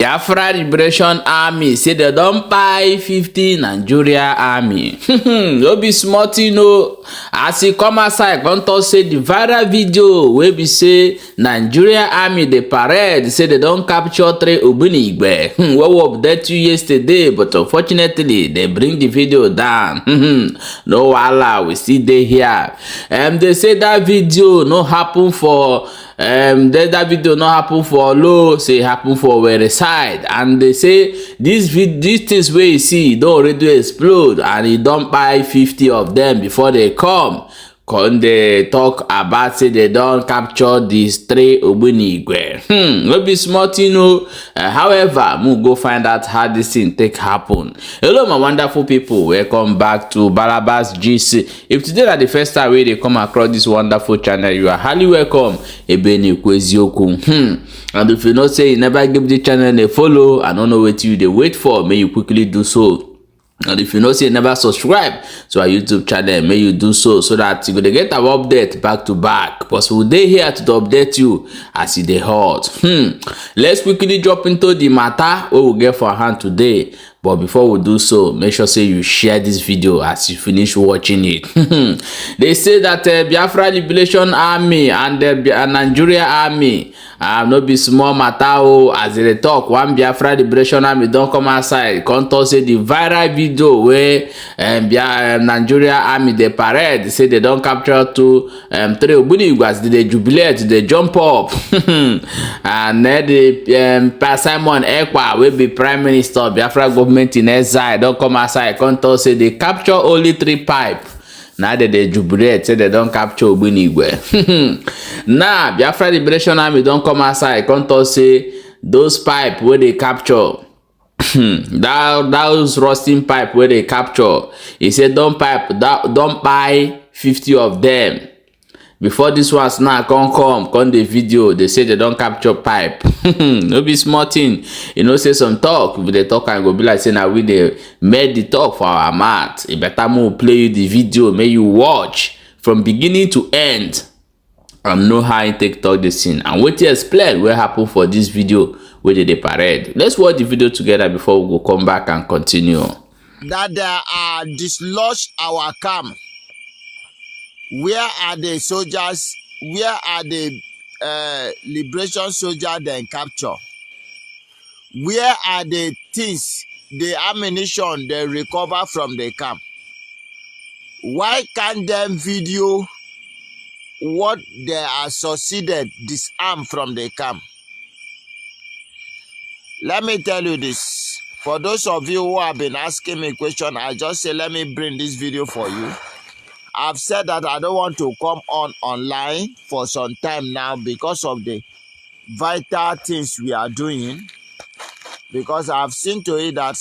Biafra Liberation Army say they don't buy 50 Nigeria Army. No be small thing o. As e come outside, come talk say the viral video wey be say Nigeria Army dey parade say they don capture 3 Ogbűnigwě. We were update you yesterday, but unfortunately they bring the video down. No wahala, we still dey here. They say that video no happen for that video no happen for low, say happen for where side, and they say these things where you see don already explode, and e don buy 50 of them before they come they talk about say they don capture these 3 Ogbűnigwě. No be small thing o. However, we go find out how this thing take happen. Hello my wonderful people, welcome back to Balabas GC. If today are the first time wey dey come across this wonderful channel, you are highly welcome. And if you know say you never give the channel a follow, I don't know what you dey wait for, may you quickly do so. And if you know say you never subscribe to our YouTube channel, may you do so that you go get our update back to back, because we dey here to update you as e dey hot. Let's quickly drop into the matter we will get for hand today. But before we do so, make sure say you share this video as you finish watching it. They say that Biafra Liberation Army and Nigeria Army no be small matter o. As they talk, one Biafra Liberation Army don come outside come talk say the viral video where Nigeria Army dey parade say they don capture 3 Ogbűnigwě as they jubilate, they jump up. And then the Simon Ekpa wey be Prime Minister of Biafra government in exile don come outside come talk say they capture only 3 pipe. Now that they jubilate say they don't capture Ogbűnigwě. Now Biafra Liberation Army don't come outside come talk say those pipe where they capture those rusting pipe where they capture, he said don't buy 50 of them. Before this one's now come the video, they say they don't capture pipe. No be small thing. You know, say some talk, if they talk and go be like saying that we they made the talk for our mouth. It better more play you the video, may you watch from beginning to end and know how you take talk this thing. And what you explain what happened for this video where they parade. Let's watch the video together before we go come back and continue. That they are dislodged our camp. Where are the soldiers? Where are the liberation soldiers then capture? Where are the things, the ammunition they recover from the camp? Why can't them video what they are succeeded disarm from the camp? Let me tell you this. For those of you who have been asking me question, I just say let me bring this video for you. I've said that I don't want to come online for some time now because of the vital things we are doing. Because I've seen to it that,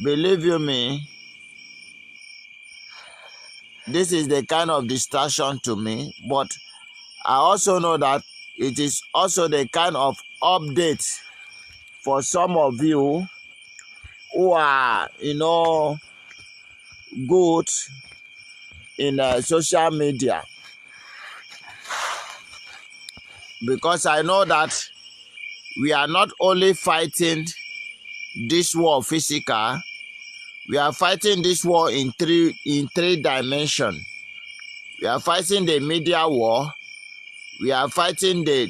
believe you me, this is the kind of distraction to me. But I also know that it is also the kind of update for some of you who are, you know, good in social media, because I know that we are not only fighting this war physical, we are fighting this war in three dimensions. We are fighting the media war, we are fighting the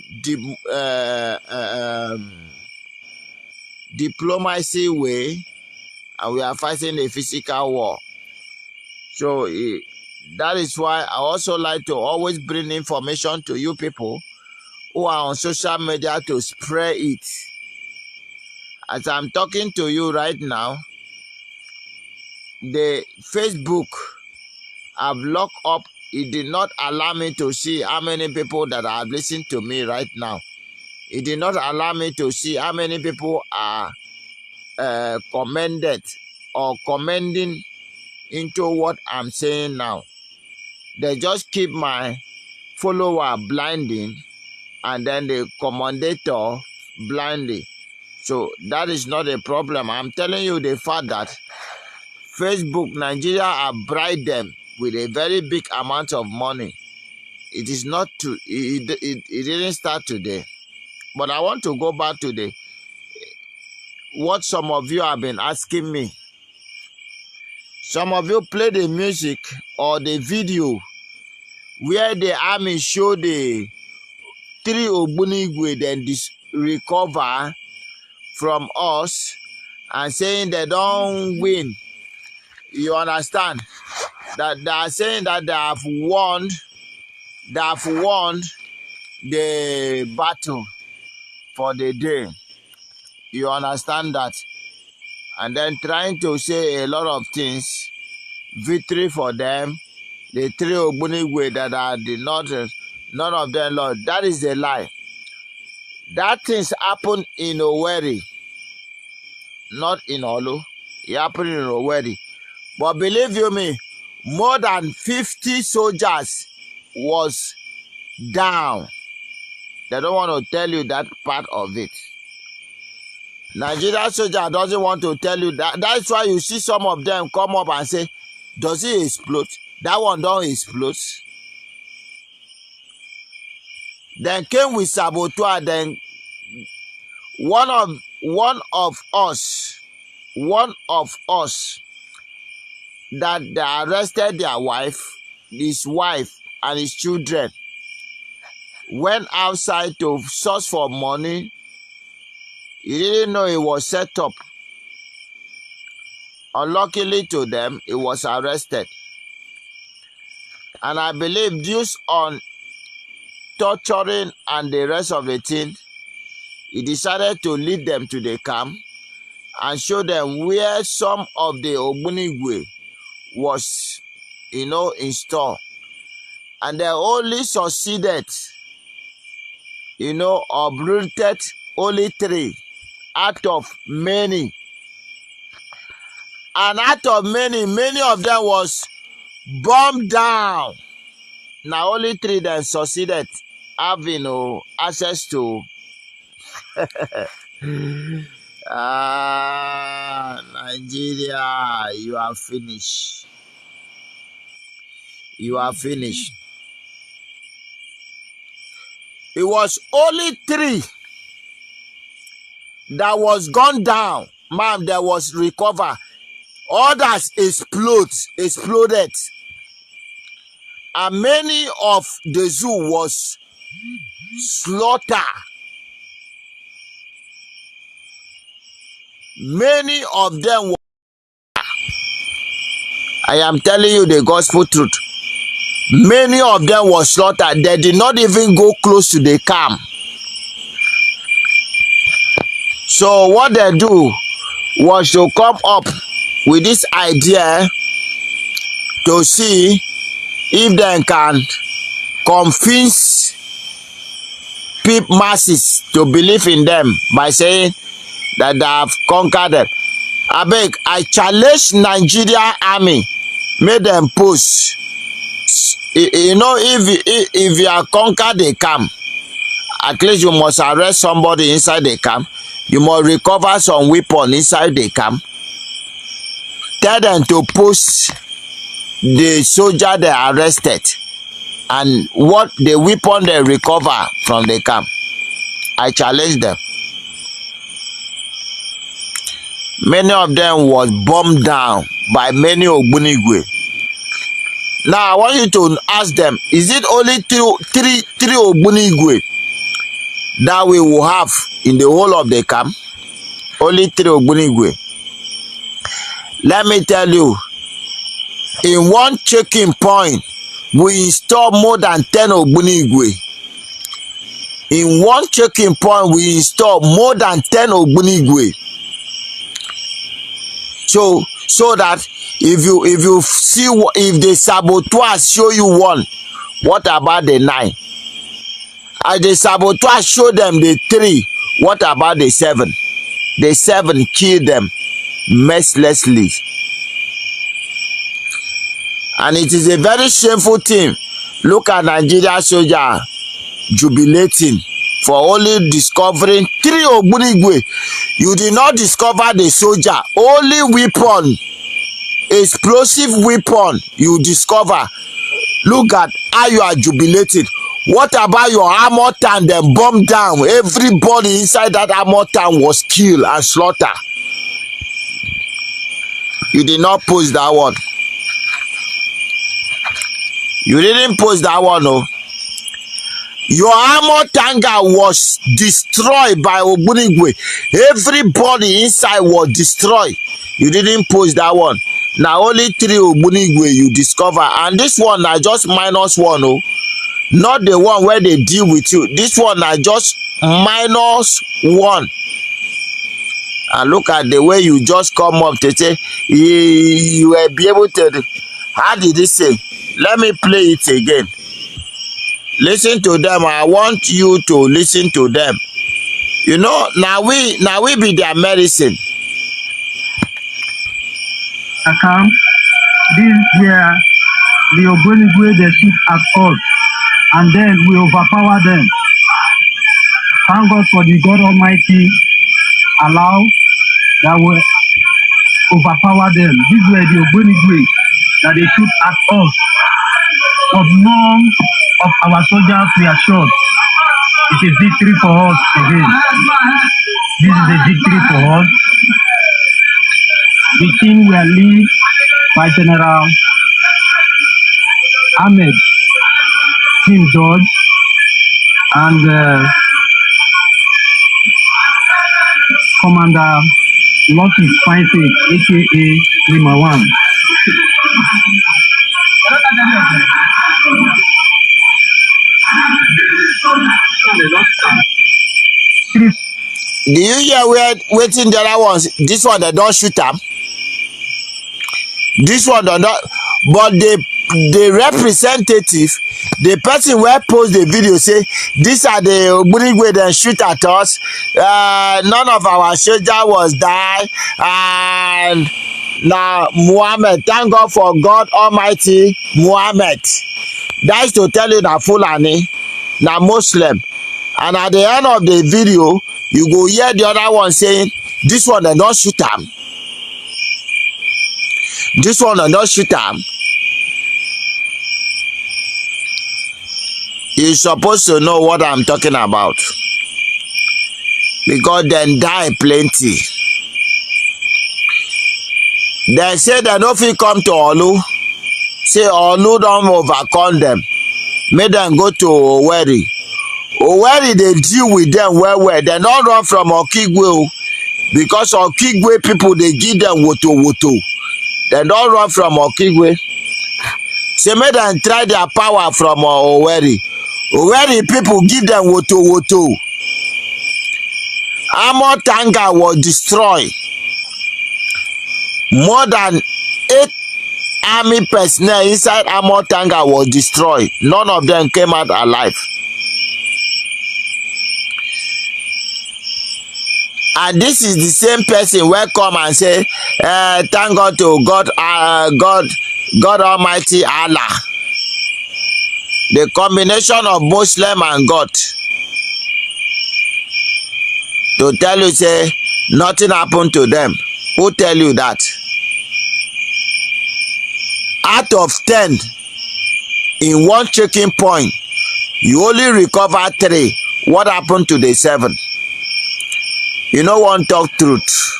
diplomacy way, and we are fighting the physical war. So that is why I also like to always bring information to you people who are on social media to spread it. As I'm talking to you right now, the Facebook I've locked up. It did not allow me to see how many people that are listening to me right now. It did not allow me to see how many people are commended or commending into what I'm saying now. They just keep my follower blinding and then the commentator blindly. So that is not a problem. I'm telling you the fact that Facebook Nigeria have bribed them with a very big amount of money. It is not to it didn't start today. But I want to go back to the what some of you have been asking me. Some of you play the music or the video where the army show the 3 Ogbűnigwě then recover from us and saying they don't win. You understand? That they are saying that they have won the battle for the day. You understand that? And then trying to say a lot of things, victory for them, the 3 Ogbűnigwě that are the northern, none of them Lord. That is a lie. That things happen in Owerri, not in Olu. It happened in Owerri. But believe you me, more than 50 soldiers was down. They don't want to tell you that part of it. Nigerian soldier doesn't want to tell you that. That's why you see some of them come up and say, does it explode? That one don't explode. Then came with saboteur. Then one of us that they arrested their wife, his wife and his children, went outside to source for money. He didn't know it was set up. Unluckily to them, he was arrested. And I believe due on torturing and the rest of the thing, he decided to lead them to the camp and show them where some of the Ogbűnigwě was, in store. And they only succeeded, uprooted only 3 out of many. And out of many of them was bombed down. Now only 3 then succeeded having access to Nigeria, you are finished. You are finished. It was only 3 that was gone down. Ma'am, there was recover. Others exploded. And many of the zoo was slaughtered. Many of them were. I am telling you the gospel truth. Many of them were slaughtered. They did not even go close to the camp. So what they do was to come up with this idea to see if they can convince masses to believe in them by saying that they have conquered them. I challenge Nigeria army, make them post. If you are conquered the camp, at least you must arrest somebody inside the camp. You must recover some weapon inside the camp. Tell them to post the soldier they arrested and what the weapon they recover from the camp. I challenge them. Many of them was bombed down by many Ogbűnigwě. Now I want you to ask them, is it only three Ogbűnigwě that we will have in the whole of the camp? Only 3 Ogbűnigwě. Let me tell you, in one checking point, we install more than 10 Ogbűnigwě. In one checking point, we install more than 10 Ogbűnigwě. So that if you see, if the saboteurs show you 1, what about the 9? As the saboteurs show them the 3, what about the 7? The 7 kill them mercilessly. And it is a very shameful thing. Look at Nigeria soldier jubilating for only discovering 3 Ogbűnigwě. You did not discover the soldier, only weapon, explosive weapon you discover. Look at how you are jubilating. What about your armor tank? Them bombed down. Everybody inside that armor tank was killed and slaughtered. You did not post that one. You didn't post that one, no. Your armor tanker was destroyed by Ogbűnigwě. Everybody inside was destroyed. You didn't post that one. Now only 3 Ogbűnigwě you discover, and this one na just -1, oh. Not the one where they deal with you. This one na just -1. And look at the way you just come up to say you will be able to. How did he say? Let me play it again. Listen to them. I want you to listen to them. You know, now we be their medicine. Account. This year, the Ogbűnigwě they shoot at us, and then we overpower them. Thank God for the God Almighty allow that we overpower them. This were the Ogbűnigwě that they shoot at us, but none of our soldiers were shot. It's a victory for us again. This is a victory for us. The team were led by General Ahmed, Team George, and Commander Lucky Spicy, aka Lima 1. Do you hear where waiting the other ones? This one they don't shoot them. This one don't. But the representative, the person where post the video say these are the Ogbűnigwě that shoot at us. None of our soldier was die, and now Muhammad, thank God for God Almighty Muhammad. That is to tell you that Fulani, na Muslim. And at the end of the video, you go hear the other one saying, this one they don't shoot them. This one they don't shoot them. You're supposed to know what I'm talking about. Because then die plenty. They say they don't fit come to Olu. Say Olu don't overcome them. Make them go to Owerri. Owerri they deal with them well. They don't run from Okigwe, because Okigwe people they give them woto. They don't run from Okigwe. Say make them try their power from Owerri. Owerri people give them woto. Armor tanker was destroyed. More than 8 army personnel inside armor tanker was destroyed. None of them came out alive. And this is the same person where come and say, thank God to God Almighty Allah. The combination of Muslim and God. To tell you, say, nothing happened to them. Who tell you that? Out of 10, in one checking point, you only recover 3. What happened to the 7? You no wan talk truth,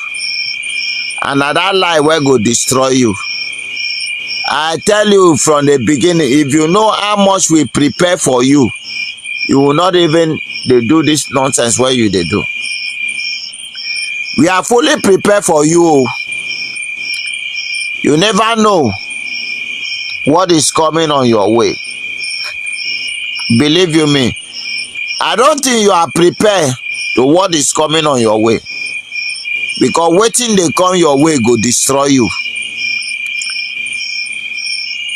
and na that lie wey go destroy you. I tell you from the beginning, if you know how much we prepare for you, you will not even dey do this nonsense wey you dey do. We are fully prepared for you. You never know what is coming on your way. Believe you me, I don't think you are prepared to what is coming on your way, because waiting they come your way go destroy you.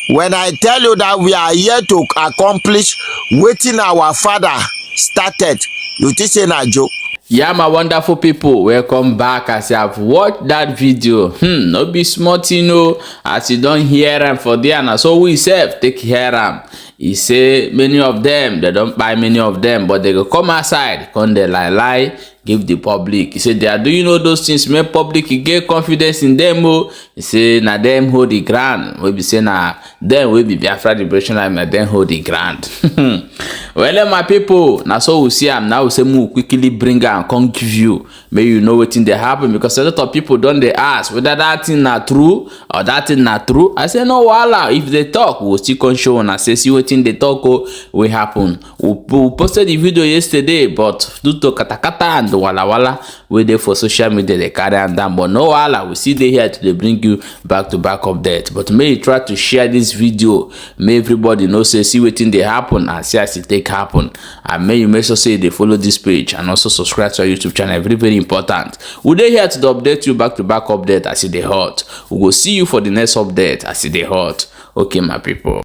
When I tell you that we are here to accomplish waiting our father started, you think say na joke? Yeah, my wonderful people, welcome back. As you have watched that video, no be smart, you know, as you don't hear them for there, and so we self take hear them. He say many of them, they don't buy many of them, but they go come outside, come they lie, give the public. He said they are doing all those things make public get confidence in them. He say na them hold the ground. We be say na them will be Biafra Liberation Army, na them hold the ground. Well, my people, now so we see am now. We say we quickly bring her and come give you. May you know what thing they happen, because a lot of people don't they ask whether that thing not true or that thing not true. I say no, voila. If they talk, we'll still come show and I say see what thing they talk will happen. We posted the video yesterday, but due to katakata and wala we there for social media they carry and down. But no, voila, we see they here to bring you back to back update. But may you try to share this video. May everybody know say see what thing they happen and see as it take happen. And may you make sure say they follow this page and also subscribe to our YouTube channel. Very, very important. We're here to update you back to back update as it they hot. We will see you for the next update as it they hot. Okay, my people.